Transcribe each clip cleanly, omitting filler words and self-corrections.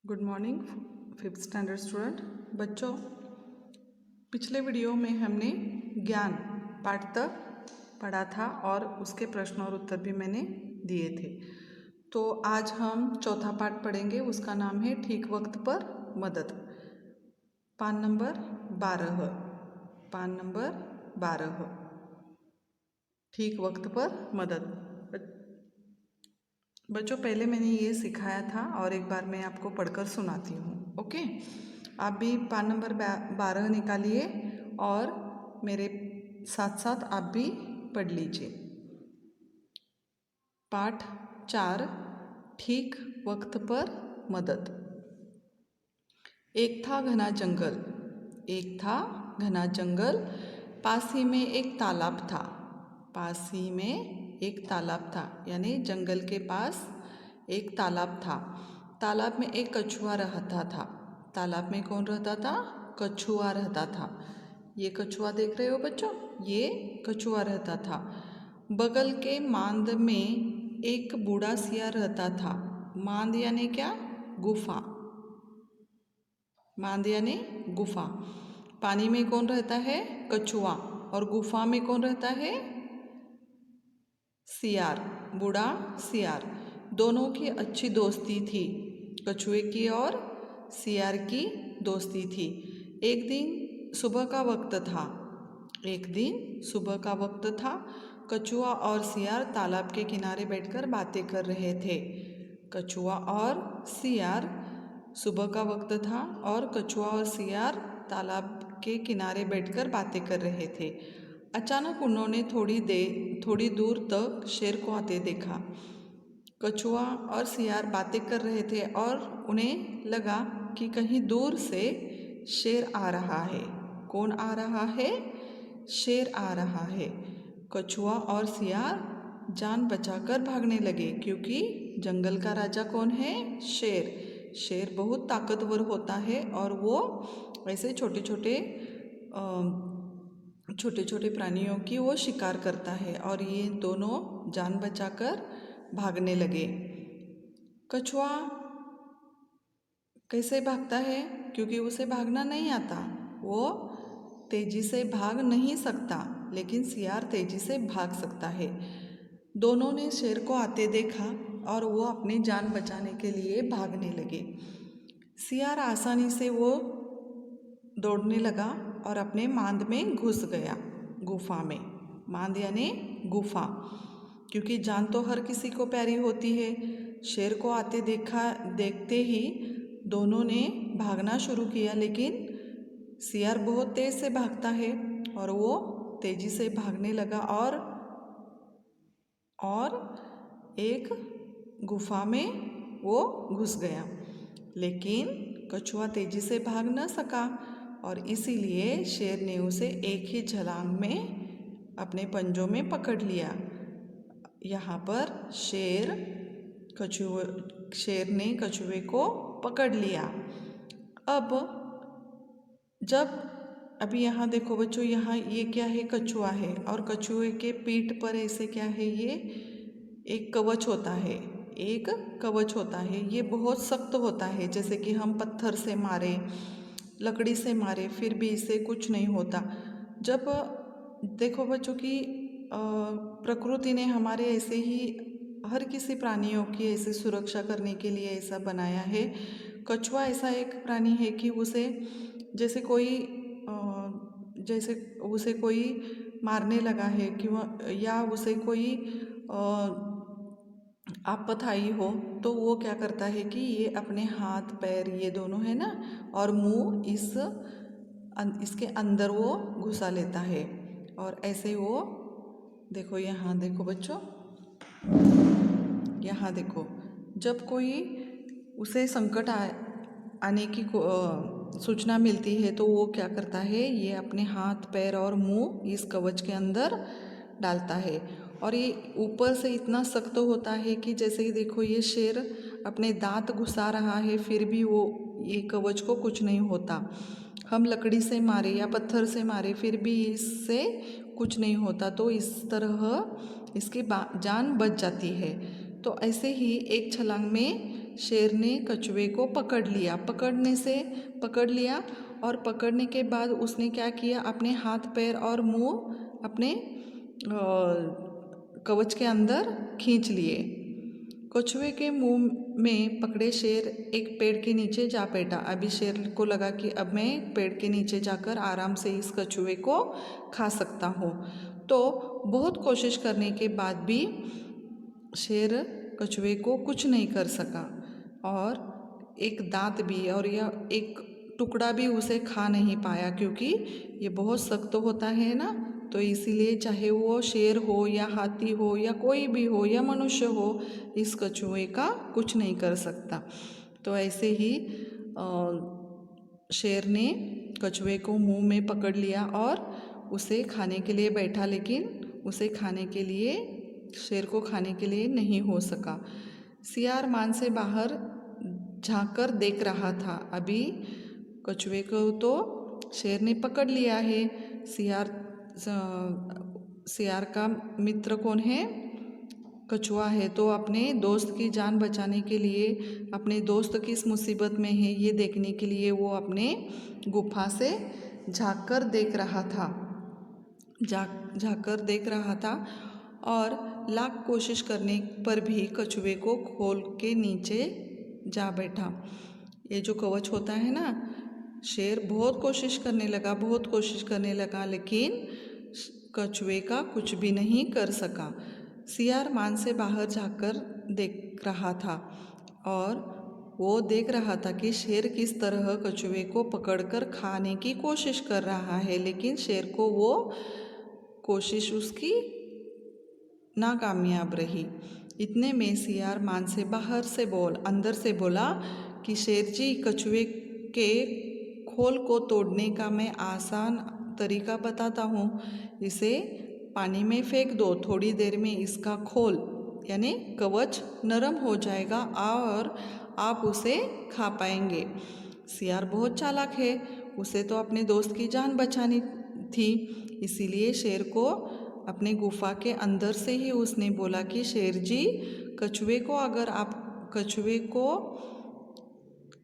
Good morning fifth standard student बच्चों। पिछले video में हमने ज्ञान पाठ तक पढ़ा था और उसके प्रश्न और उत्तर भी मैंने दिए थे। तो आज हम चौथा पाठ पढ़ेंगे, उसका नाम है ठीक वक्त पर मदद। पान नंबर 12 ठीक वक्त पर मदद। बच्चों पहले मैंने ये सिखाया था और एक बार मैं आपको पढ़कर सुनाती हूँ। ओके, आप भी पान नंबर 12 निकालिए और मेरे साथ साथ आप भी पढ़ लीजिए। पाठ 4, ठीक वक्त पर मदद। एक था घना जंगल, पास ही में एक तालाब था, यानी जंगल के पास एक तालाब था। तालाब में एक कछुआ रहता था। तालाब में कौन रहता था? कछुआ रहता था। ये कछुआ देख रहे हो बच्चों, ये कछुआ रहता था। बगल के मांद में एक बूढ़ा सियार रहता था। मांद यानी क्या? गुफा। मांद यानी गुफा। पानी में कौन रहता है? कछुआ। और गुफा में कौन रहता है? सियार, बूढ़ा सियार। दोनों की अच्छी दोस्ती थी, कछुए की और सियार की दोस्ती थी। एक दिन सुबह का वक्त था। कछुआ और सियार तालाब के किनारे बैठकर बातें कर रहे थे। कछुआ और सियार, सुबह का वक्त था और कछुआ और सियार तालाब के किनारे बैठकर बातें कर रहे थे। अचानक उन्होंने थोड़ी दूर तक शेर को आते देखा। कछुआ और सियार बातें कर रहे थे और उन्हें लगा कि कहीं दूर से शेर आ रहा है। कौन आ रहा है? शेर आ रहा है। कछुआ और सियार जान बचाकर भागने लगे, क्योंकि जंगल का राजा कौन है? शेर बहुत ताकतवर होता है और वो ऐसे छोटे छोटे प्राणियों की वो शिकार करता है। और ये दोनों जान बचाकर भागने लगे। कछुआ कैसे भागता है? क्योंकि उसे भागना नहीं आता, वो तेजी से भाग नहीं सकता, लेकिन सियार तेजी से भाग सकता है। दोनों ने शेर को आते देखा और वो अपनी जान बचाने के लिए भागने लगे। सियार आसानी से वो दौड़ने लगा और अपने मांद में घुस गया, गुफा में। मांद यानी गुफा, क्योंकि जान तो हर किसी को प्यारी होती है। शेर को आते देखते ही दोनों ने भागना शुरू किया, लेकिन सियार बहुत तेज से भागता है और वो तेजी से भागने लगा और एक गुफा में वो घुस गया। लेकिन कछुआ तेजी से भाग न सका और इसीलिए शेर ने उसे एक ही छलांग में अपने पंजों में पकड़ लिया। यहाँ पर शेर ने कछुए को पकड़ लिया। अभी यहाँ देखो बच्चों, यहाँ ये क्या है? कछुआ है और कछुए के पीठ पर ऐसे क्या है? ये एक कवच होता है। ये बहुत सख्त होता है, जैसे कि हम पत्थर से मारे, लकड़ी से मारे, फिर भी इसे कुछ नहीं होता। जब देखो बच्चों कि प्रकृति ने हमारे ऐसे ही हर किसी प्राणियों की ऐसे सुरक्षा करने के लिए ऐसा बनाया है। कछुआ ऐसा एक प्राणी है कि जैसे उसे कोई मारने लगा है कि या उसे कोई आपत आई हो, तो वो क्या करता है कि ये अपने हाथ पैर, ये दोनों है ना, और मुंह इसके अंदर वो घुसा लेता है। और ऐसे वो देखो, यहाँ देखो बच्चों, यहाँ देखो, जब कोई उसे संकट आने की सूचना मिलती है तो वो क्या करता है? ये अपने हाथ पैर और मुंह इस कवच के अंदर डालता है। और ये ऊपर से इतना सख्त होता है कि जैसे ही देखो, ये शेर अपने दांत घुसा रहा है, फिर भी ये कवच को कुछ नहीं होता। हम लकड़ी से मारे या पत्थर से मारे, फिर भी इससे कुछ नहीं होता। तो इस तरह इसकी जान बच जाती है। तो ऐसे ही एक छलांग में शेर ने कछुए को पकड़ लिया। पकड़ लिया और पकड़ने के बाद उसने क्या किया, अपने हाथ पैर और मुंह अपने कवच के अंदर खींच लिए। कछुए के मुंह में पकड़े शेर एक पेड़ के नीचे जा बैठा। अभी शेर को लगा कि अब मैं पेड़ के नीचे जाकर आराम से इस कछुए को खा सकता हूँ। तो बहुत कोशिश करने के बाद भी शेर कछुए को कुछ नहीं कर सका और एक दांत भी और या एक टुकड़ा भी उसे खा नहीं पाया, क्योंकि ये बहुत सख्त होता है ना, तो इसीलिए चाहे वो शेर हो या हाथी हो या कोई भी हो या मनुष्य हो, इस कछुए का कुछ नहीं कर सकता। तो ऐसे ही शेर ने कछुए को मुंह में पकड़ लिया और उसे खाने के लिए बैठा, लेकिन उसे खाने के लिए, शेर को खाने के लिए नहीं हो सका। सियार मान से बाहर झांक कर देख रहा था। अभी कछुए को तो शेर ने पकड़ लिया है। सियार का मित्र कौन है? कछुआ है। तो अपने दोस्त की जान बचाने के लिए, अपने दोस्त किस मुसीबत में है ये देखने के लिए वो अपने गुफा से झांक कर देख रहा था और लाख कोशिश करने पर भी कछुए को खोल के नीचे जा बैठा। ये जो कवच होता है ना, शेर बहुत कोशिश करने लगा लेकिन कछुए का कुछ भी नहीं कर सका। सियार मान से बाहर जाकर देख रहा था और वो देख रहा था कि शेर किस तरह कछुए को पकड़कर खाने की कोशिश कर रहा है, लेकिन शेर को वो कोशिश उसकी नाकामयाब रही। इतने में सियार मान से अंदर से बोला कि शेर जी, कछुए के खोल को तोड़ने का मैं आसान तरीका बताता हूँ। इसे पानी में फेंक दो, थोड़ी देर में इसका खोल यानी कवच नरम हो जाएगा और आप उसे खा पाएंगे। सियार बहुत चालाक है, उसे तो अपने दोस्त की जान बचानी थी, इसीलिए शेर को अपने गुफा के अंदर से ही उसने बोला कि शेर जी, कछुए को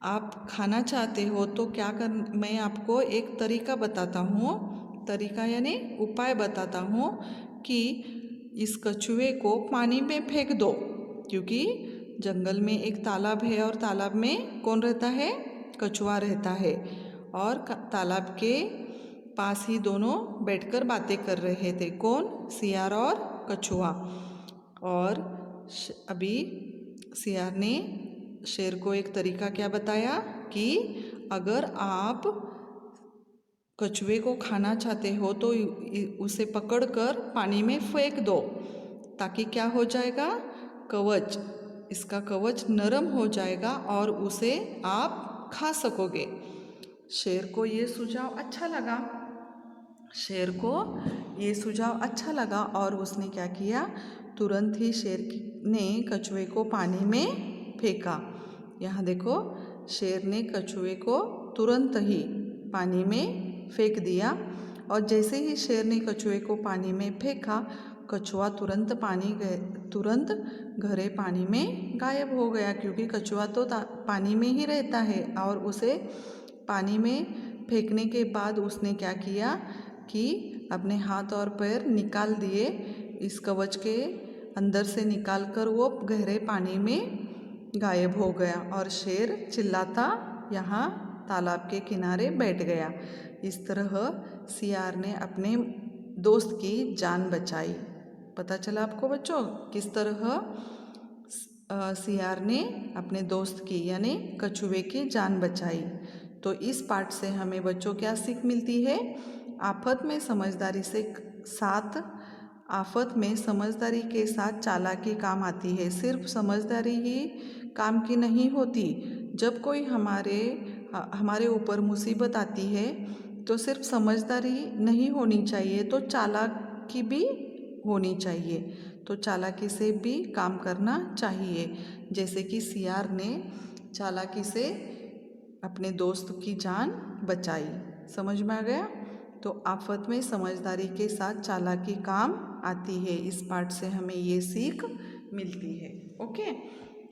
आप खाना चाहते हो तो मैं आपको एक तरीका बताता हूँ, तरीका यानी उपाय बताता हूँ कि इस कछुए को पानी में फेंक दो, क्योंकि जंगल में एक तालाब है और तालाब में कौन रहता है? कछुआ रहता है। और तालाब के पास ही दोनों बैठकर बातें कर रहे थे। कौन? सियार और कछुआ। और अभी सियार ने शेर को एक तरीका क्या बताया कि अगर आप कछुए को खाना चाहते हो तो उसे पकड़कर पानी में फेंक दो, ताकि क्या हो जाएगा? इसका कवच नरम हो जाएगा और उसे आप खा सकोगे। शेर को ये सुझाव अच्छा लगा और उसने क्या किया? तुरंत ही शेर ने कछुए को पानी में फेंका। यहाँ देखो, शेर ने कछुए को तुरंत ही पानी में फेंक दिया और जैसे ही शेर ने कछुए को पानी में फेंका, कछुआ तुरंत गहरे पानी में गायब हो गया, क्योंकि कछुआ तो पानी में ही रहता है। और उसे पानी में फेंकने के बाद उसने क्या किया कि अपने हाथ और पैर निकाल दिए, इस कवच के अंदर से निकाल कर वो गहरे पानी में गायब हो गया और शेर चिल्लाता यहाँ तालाब के किनारे बैठ गया। इस तरह सियार ने अपने दोस्त की जान बचाई। पता चला आपको बच्चों किस तरह सियार ने अपने दोस्त की यानी कछुए की जान बचाई। तो इस पाठ से हमें बच्चों क्या सीख मिलती है? आफत में समझदारी के साथ चालाकी काम आती है। सिर्फ समझदारी ही काम की नहीं होती। जब कोई हमारे ऊपर मुसीबत आती है तो सिर्फ समझदारी नहीं होनी चाहिए, तो चालाकी भी होनी चाहिए। तो चालाकी से भी काम करना चाहिए, जैसे कि सियार ने चालाकी से अपने दोस्त की जान बचाई। समझ में आ गया? तो आफत में समझदारी के साथ चालाकी काम आती है। इस पाठ से हमें ये सीख मिलती है। ओके,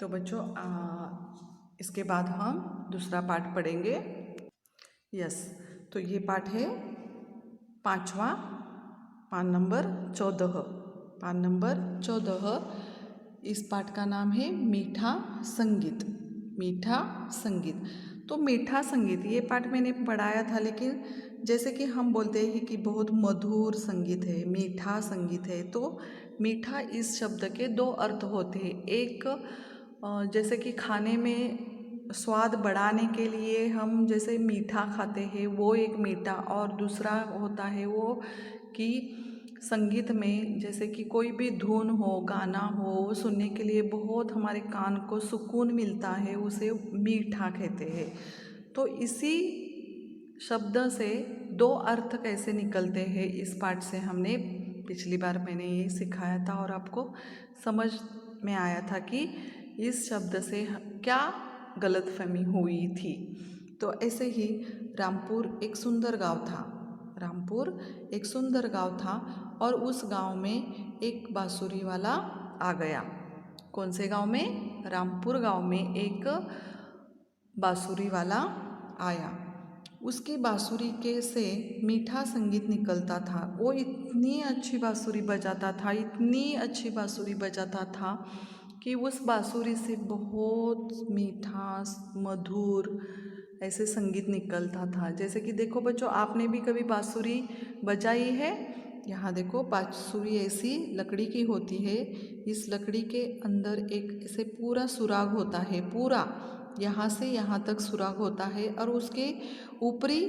तो बच्चों इसके बाद हम दूसरा पाठ पढ़ेंगे। यस, तो ये पाठ है पाँचवा, पाठ नंबर 14। पाठ नंबर 14, इस पाठ का नाम है मीठा संगीत। मीठा संगीत। तो मीठा संगीत ये पाठ मैंने पढ़ाया था, लेकिन जैसे कि हम बोलते हैं कि बहुत मधुर संगीत है, मीठा संगीत है। तो मीठा इस शब्द के दो अर्थ होते हैं। एक जैसे कि खाने में स्वाद बढ़ाने के लिए हम जैसे मीठा खाते हैं, वो एक मीठा। और दूसरा होता है वो कि संगीत में जैसे कि कोई भी धुन हो, गाना हो, वो सुनने के लिए बहुत हमारे कान को सुकून मिलता है, उसे मीठा कहते हैं। तो इसी शब्द से दो अर्थ कैसे निकलते हैं, इस पाठ से हमने पिछली बार मैंने ये सिखाया था और आपको समझ में आया था कि इस शब्द से क्या गलतफहमी हुई थी। तो ऐसे ही रामपुर एक सुंदर गांव था। रामपुर एक सुंदर गांव था और उस गांव में एक बांसुरी वाला आ गया। कौन से गांव में? रामपुर गांव में एक बांसुरी वाला आया। उसकी बांसुरी के से मीठा संगीत निकलता था। वो इतनी अच्छी बांसुरी बजाता था, इतनी अच्छी बांसुरी बजाता था कि उस बांसुरी से बहुत मीठा मधुर ऐसे संगीत निकलता था। जैसे कि देखो बच्चों, आपने भी कभी बांसुरी बजाई है? यहाँ देखो, बांसुरी ऐसी लकड़ी की होती है। इस लकड़ी के अंदर एक ऐसे पूरा सुराग होता है, पूरा यहाँ से यहाँ तक सुराग होता है और उसके ऊपरी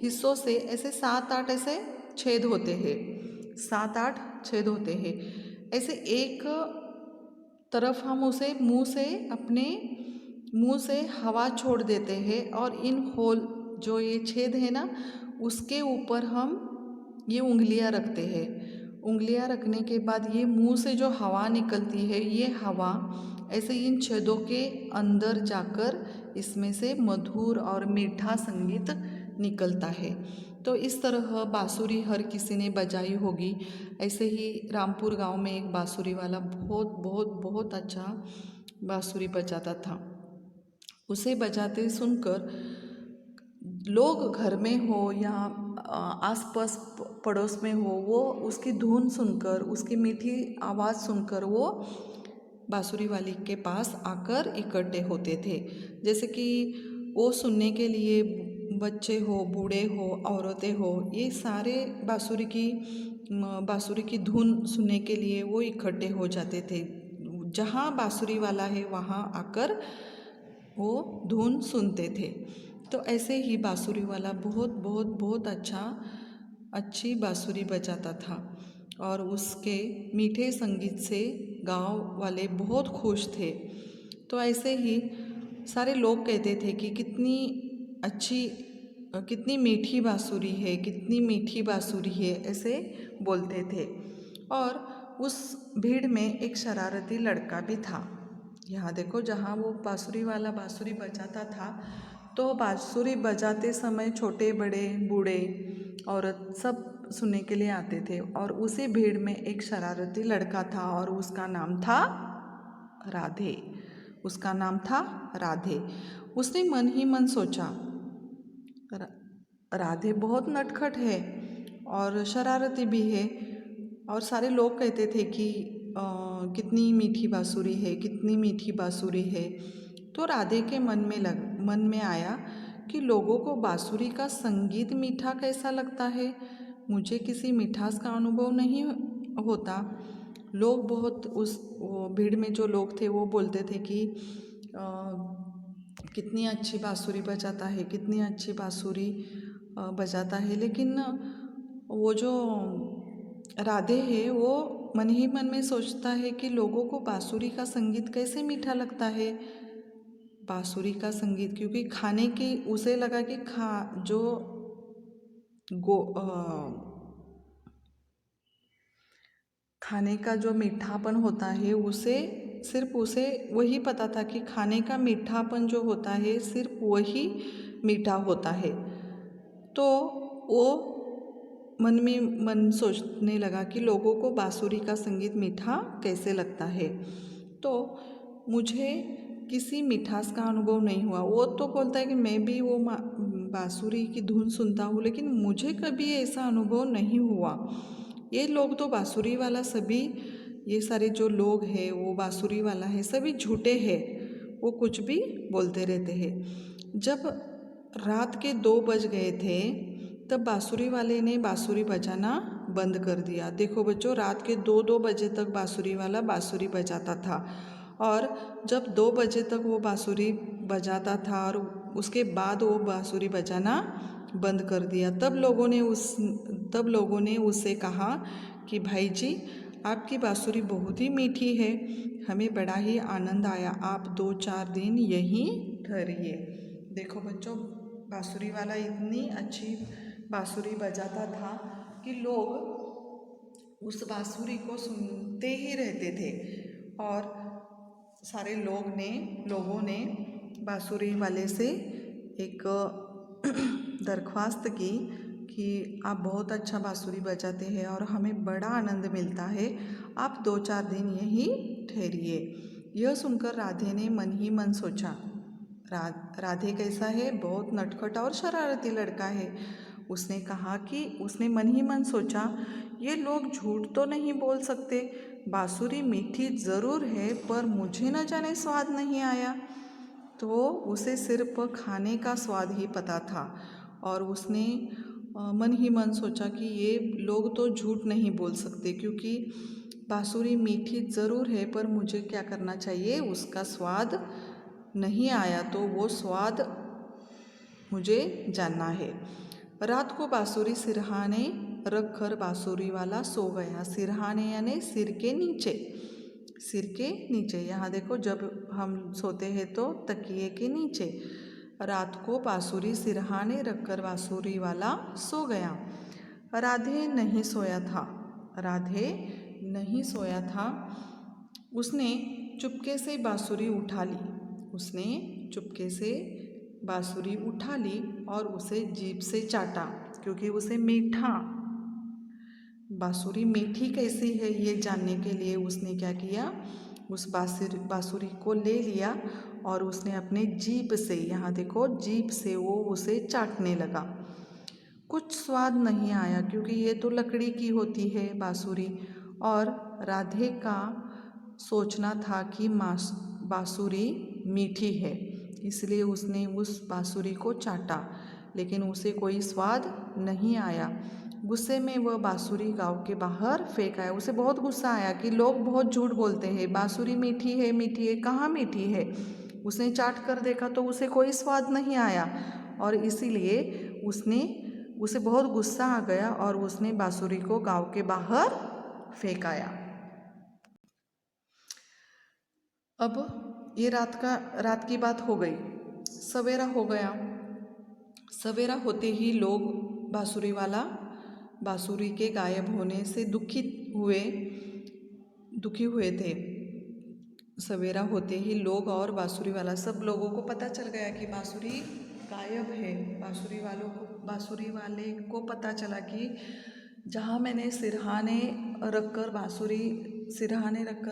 हिस्सों से ऐसे 7-8 ऐसे छेद होते हैं, 7-8 छेद होते हैं। ऐसे एक तरफ हम उसे अपने मुंह से हवा छोड़ देते हैं और इन होल जो ये छेद है ना, उसके ऊपर हम ये उंगलियां रखते हैं। उंगलियां रखने के बाद ये मुंह से जो हवा निकलती है, ये हवा ऐसे इन छेदों के अंदर जाकर इसमें से मधुर और मीठा संगीत निकलता है। तो इस तरह बांसुरी हर किसी ने बजाई होगी। ऐसे ही रामपुर गांव में एक बांसुरी वाला बहुत बहुत बहुत अच्छा बांसुरी बजाता था। उसे बजाते सुनकर लोग घर में हो या आसपास पड़ोस में हो, वो उसकी धुन सुनकर, उसकी मीठी आवाज़ सुनकर वो बांसुरी वाली के पास आकर इकट्ठे होते थे। जैसे कि वो सुनने के लिए बच्चे हो, बूढ़े हो, औरतें हो, ये सारे बांसुरी की धुन सुनने के लिए वो इकट्ठे हो जाते थे। जहाँ बांसुरी वाला है वहाँ आकर वो धुन सुनते थे। तो ऐसे ही बांसुरी वाला बहुत बहुत बहुत अच्छी बांसुरी बजाता था और उसके मीठे संगीत से गांव वाले बहुत खुश थे। तो ऐसे ही सारे लोग कहते थे कि कितनी अच्छी, कितनी मीठी बांसुरी है, कितनी मीठी बांसुरी है, ऐसे बोलते थे। और उस भीड़ में एक शरारती लड़का भी था। यहाँ देखो, जहाँ वो बांसुरी वाला बांसुरी बजाता था, तो बांसुरी बजाते समय छोटे बड़े बूढ़े औरत सब सुनने के लिए आते थे। और उसी भीड़ में एक शरारती लड़का था और उसका नाम था राधे। उसका नाम था राधे। उसने मन ही मन सोचा, राधे बहुत नटखट है और शरारती भी है, और सारे लोग कहते थे कि कितनी मीठी बांसुरी है, कितनी मीठी बांसुरी है। तो राधे के मन में आया कि लोगों को बांसुरी का संगीत मीठा कैसा लगता है, मुझे किसी मिठास का अनुभव नहीं होता। लोग बहुत वो भीड़ में जो लोग थे वो बोलते थे कि कितनी अच्छी बांसुरी बजाता है, कितनी अच्छी बांसुरी बजाता है। लेकिन वो जो राधे है वो मन ही मन में सोचता है कि लोगों को बांसुरी का संगीत कैसे मीठा लगता है। बांसुरी का संगीत, क्योंकि खाने की उसे लगा कि खाने का जो मीठापन होता है, सिर्फ उसे वही पता था कि खाने का मीठापन जो होता है सिर्फ वही मीठा होता है। तो वो मन में मन सोचने लगा कि लोगों को बांसुरी का संगीत मीठा कैसे लगता है। तो मुझे किसी मिठास का अनुभव नहीं हुआ। वो तो बोलता है कि मैं भी वो बांसुरी की धुन सुनता हूँ, लेकिन मुझे कभी ऐसा अनुभव नहीं हुआ। ये लोग तो बांसुरी वाला सभी, ये सारे जो लोग हैं वो बांसुरी वाला है सभी झूठे हैं, वो कुछ भी बोलते रहते हैं। जब रात के 2 बज गए थे तब बांसुरी वाले ने बांसुरी बजाना बंद कर दिया। देखो बच्चों, रात के 2-2 बजे तक बांसुरी वाला बांसुरी बजाता था, और जब 2 बजे तक वो बांसुरी बजाता था और उसके बाद वो बांसुरी बजाना बंद कर दिया। तब लोगों ने उससे कहा कि भाई जी, आपकी बांसुरी बहुत ही मीठी है, हमें बड़ा ही आनंद आया, आप 2-4 दिन यहीं ठहरिए। देखो बच्चों, बांसुरी वाला इतनी अच्छी बांसुरी बजाता था कि लोग उस बांसुरी को सुनते ही रहते थे। और सारे लोगों ने बांसुरी वाले से एक दरख्वास्त की कि आप बहुत अच्छा बांसुरी बजाते हैं और हमें बड़ा आनंद मिलता है, आप 2-4 दिन यहीं ठहरिए। यह सुनकर राधे ने मन ही मन सोचा, राधे कैसा है, बहुत नटखट और शरारती लड़का है। उसने कहा कि उसने मन ही मन सोचा, ये लोग झूठ तो नहीं बोल सकते, बांसुरी मीठी ज़रूर है पर मुझे न जाने स्वाद नहीं आया। तो उसे सिर्फ खाने का स्वाद ही पता था, और उसने मन ही मन सोचा कि ये लोग तो झूठ नहीं बोल सकते, क्योंकि बांसुरी मीठी ज़रूर है पर मुझे क्या करना चाहिए, उसका स्वाद नहीं आया तो वो स्वाद मुझे जानना है। रात को बांसुरी सिरहाने रख कर बांसुरी वाला सो गया। सिरहाने यानी सिर के नीचे, सिर के नीचे। यहाँ देखो, जब हम सोते हैं तो तकिए के नीचे। रात को बांसुरी सिरहाने रखकर बांसुरी वाला सो गया। राधे नहीं सोया था। राधे नहीं सोया था। उसने चुपके से बांसुरी उठा ली। उसने चुपके से बांसुरी उठा ली और उसे जीभ से चाटा, क्योंकि उसे मीठा बांसुरी मीठी कैसी है ये जानने के लिए उसने क्या किया, उस बांसुरी को ले लिया और उसने अपने जीभ से, यहाँ देखो जीभ से वो उसे चाटने लगा। कुछ स्वाद नहीं आया, क्योंकि ये तो लकड़ी की होती है बांसुरी, और राधे का सोचना था कि बांसुरी मीठी है, इसलिए उसने उस बांसुरी को चाटा, लेकिन उसे कोई स्वाद नहीं आया। गुस्से में वह बांसुरी गांव के बाहर फेंक आया। उसे बहुत गुस्सा आया कि लोग बहुत झूठ बोलते हैं, बांसुरी मीठी है, कहाँ मीठी है। उसने चाट कर देखा तो उसे कोई स्वाद नहीं आया, और इसीलिए उसे बहुत गुस्सा आ गया और उसने बांसुरी को गांव के बाहर फेंक आया। अब ये रात की बात हो गई। सवेरा हो गया। सवेरा होते ही लोग बांसुरी वाला बांसुरी के गायब होने से दुखी हुए थे। सवेरा होते ही लोग और बांसुरी वाला, सब लोगों को पता चल गया कि बांसुरी गायब है। बांसुरी वाले को पता चला कि जहाँ मैंने सिरहाने रखकर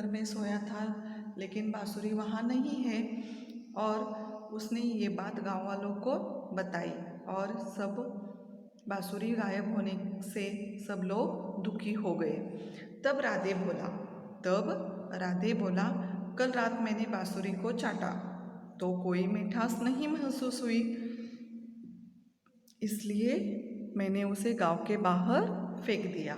मैं सोया था, लेकिन बांसुरी वहाँ नहीं है। और उसने ये बात गांव वालों को बताई, और सब बांसुरी गायब होने से सब लोग दुखी हो गए। तब राधे बोला, कल रात मैंने बांसुरी को चाटा तो कोई मिठास नहीं महसूस हुई, इसलिए मैंने उसे गांव के बाहर फेंक दिया।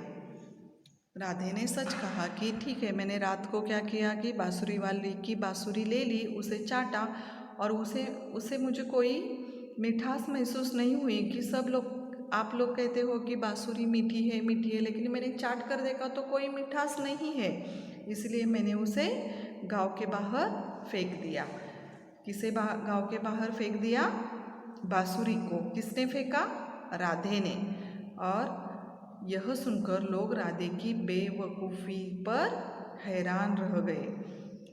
राधे ने सच कहा कि ठीक है, मैंने रात को क्या किया कि बांसुरी वाली की बांसुरी ले ली, उसे चाटा, और उसे मुझे कोई मिठास महसूस नहीं हुई। कि आप लोग कहते हो कि बांसुरी मीठी है, लेकिन मैंने चाट कर देखा तो कोई मिठास नहीं है, इसलिए मैंने उसे गांव के बाहर फेंक दिया। गांव के बाहर फेंक दिया? बांसुरी को किसने फेंका? राधे ने। और यह सुनकर लोग राधे की बेवकूफ़ी पर हैरान रह गए।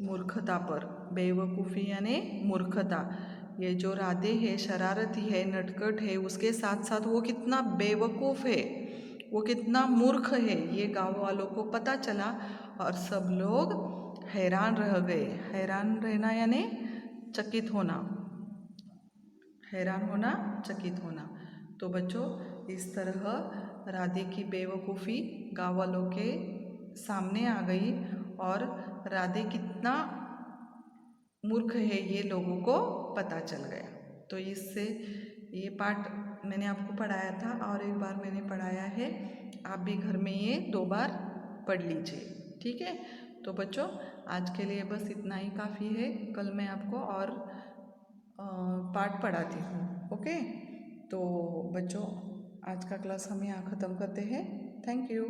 मूर्खता पर, बेवकूफ़ी यानी मूर्खता। ये जो राधे है, शरारती है, नटखट है, उसके साथ साथ वो कितना बेवकूफ़ है, वो कितना मूर्ख है, ये गाँव वालों को पता चला और सब लोग हैरान रह गए। हैरान रहना यानी चकित होना, हैरान होना, चकित होना। तो बच्चों इस तरह राधे की बेवकूफ़ी गाँव वालों के सामने आ गई और राधे कितना मूर्ख है ये लोगों को पता चल गया। तो इससे ये पाठ मैंने आपको पढ़ाया था और एक बार मैंने पढ़ाया है, आप भी घर में ये 2 बार पढ़ लीजिए, ठीक है। तो बच्चों आज के लिए बस इतना ही काफ़ी है, कल मैं आपको और पाठ पढ़ाती हूँ, ओके। तो बच्चों आज का क्लास हम यहाँ ख़त्म करते हैं। Thank you.